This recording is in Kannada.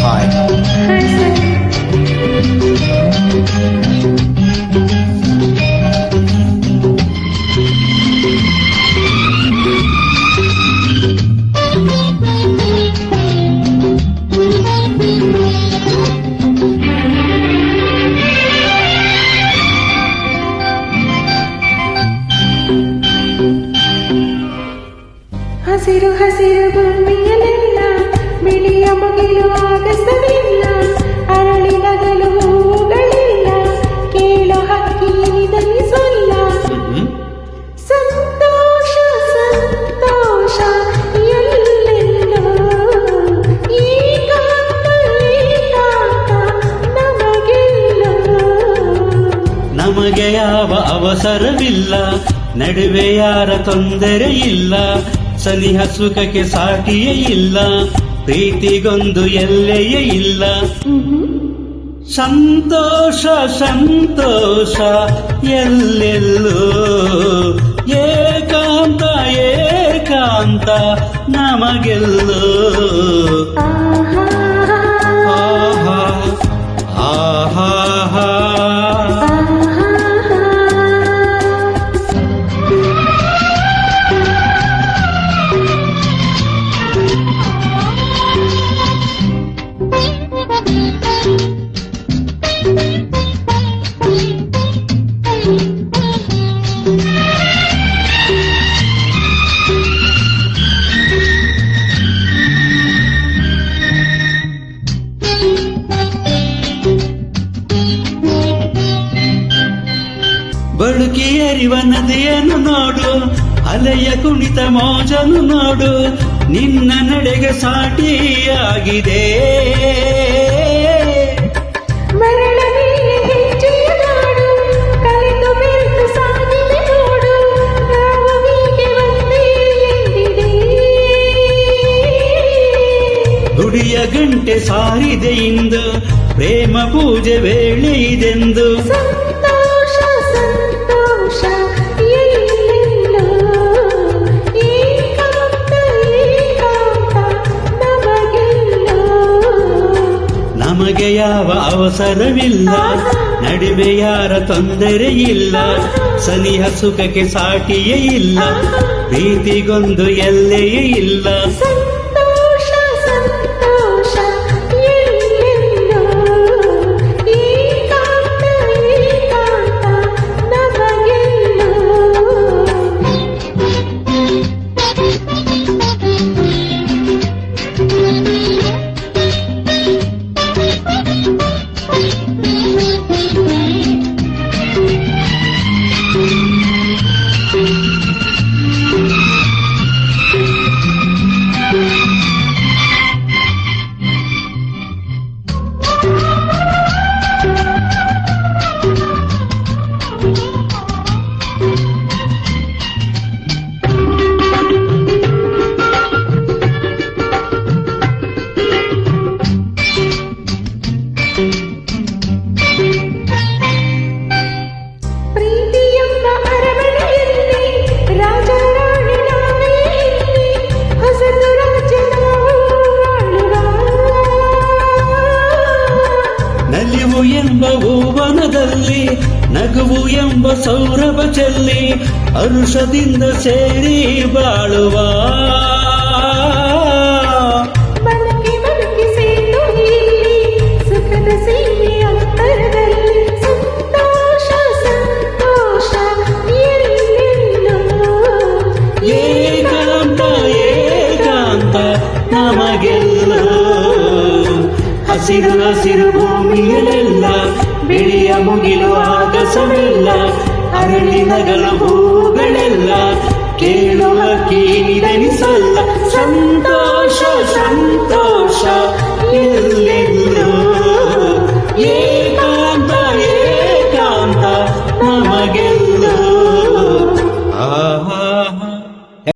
Hi. ಹಸಿರು ಹಸಿರು ಭೂಮಿಯಲೆಲ್ಲ ಬಿಳಿಯ ಮುಗಿಲು ಆಗಸವಿಲ್ಲ, ಅರಳಿ ನಗಲು ಹೂಗಳಿಲ್ಲ, ಕೇಳೋ ಹಕ್ಕಿ ನಿಧನಿಸಲ್ಲ. ಸಂತೋಷ ಸಂತೋಷ ಎಲ್ಲೆಲ್ಲೋ, ಏಕಾಂತ ಏಕಾಂತ ನಮಗೆಲ್ಲೋ. ನಮಗೆ ಯಾವ ಅವಸರವಿಲ್ಲ, ನಡುವೆ ಯಾರ ತೊಂದರೆ ಇಲ್ಲ, ಸನಿಹ ಸುಖಕ್ಕೆ ಸಾಟಿಯೇ ಇಲ್ಲ, ಪ್ರೀತಿಗೊಂದು ಎಲ್ಲೆಯೇ ಇಲ್ಲ. ಸಂತೋಷ ಸಂತೋಷ ಎಲ್ಲೆಲ್ಲೋ, ಏಕಾಂತ ಏಕಾಂತ ನಮಗೆಲ್ಲೋ. ಆಹಾ ಆಹಾ ಆಹಾ. ಬಳುಕಿ ಎರಿವ ನದಿಯನ್ನು ನೋಡು, ಅಲೆಯ ಕುಣಿತ ಮೋಜನು ನೋಡು, ನಿನ್ನ ನಡೆಗೆ ಸಾಟಿಯಾಗಿದೆ. ಮರಳ ಮೇಲೆ ಹೆಜ್ಜೆಯ ನಾಡು, ಕಲಿತು ಬೆರೆತು ಸಾಗಿದೆ ನೋಡು, ನಾವು ಹೀಗೆ ಒಂದೇ ಎಂದಿದೆ. ಗುಡಿಯ ಗಂಟೆ ಸಾರಿದೆ ಇಂದು, ಪ್ರೇಮ ಪೂಜೆ ವೇಳೆ ಇದೆಂದು. ಸಂತೋಷ ಸಂತೋಷ ಎಲ್ಲೆಲ್ಲೋ, ಏಕಾಂತ ಏಕಾಂತ ನಮಗೆಲ್ಲೋ. ನಮಗೆ ಯಾವ ಅವಸರವಿಲ್ಲ, ನಡುವೆ ಯಾರ ತೊಂದರೆ ಇಲ್ಲ, ಸನಿಹ ಸುಖಕ್ಕೆ ಸಾಟಿಯೇ ಇಲ್ಲ, ಪ್ರೀತಿಗೊಂದು ಎಲ್ಲೆಯೇ ಇಲ್ಲ. ಸಂತೋಷ ಸಂತೋಷ ಎಲ್ಲೆಲ್ಲೋ, ಏಕಾಂತ ಏಕಾಂತ ನಮಗೆಲ್ಲೋ. ಪ್ರೀತಿಯೆಂಬ ಅರಮನೆಯಲ್ಲಿ ರಾಜರಾಣಿ ನಾವೇ ಇಲ್ಲಿ, ಹೊಸತು ರಾಜ್ಯ ನಾವು ಆಳುವ. ನಲಿವು ಎಂಬ ಹೂವನದಲ್ಲಿ, ನಗುವು ಎಂಬ ಸೌರಭ ಚೆಲ್ಲಿ, ಹರುಷದಿಂದ ಸೇರಿ ಬಾಳುವ. ಬದುಕಿ ಬದುಕಿ ಸೇತು ಇಲ್ಲಿ, ಸುಖದ ಸೀಮೆ ಅಂತರದಲ್ಲಿ. ಸಂತೋಷ ಸಂತೋಷ ಎಲ್ಲೆಲ್ಲೋ, ಏಕಾಂತ ಏಕಾಂತ ನಮಗೆಲ್ಲೋ. ಹಸಿರು ಹಸಿರು ಭೂಮಿಯಲೆಲ್ಲ, ಬಿಳಿಯ ಮುಗಿಲು ಆಗಸವಿಲ್ಲ, ಅರಳಿ ನಗಲು ಹೂಗಳೆಲ್ಲ, ಕೇಳುವ ಕೀನಿದನಿಸಲ್ಲ. ಸಂತೋಷ ಸಂತೋಷ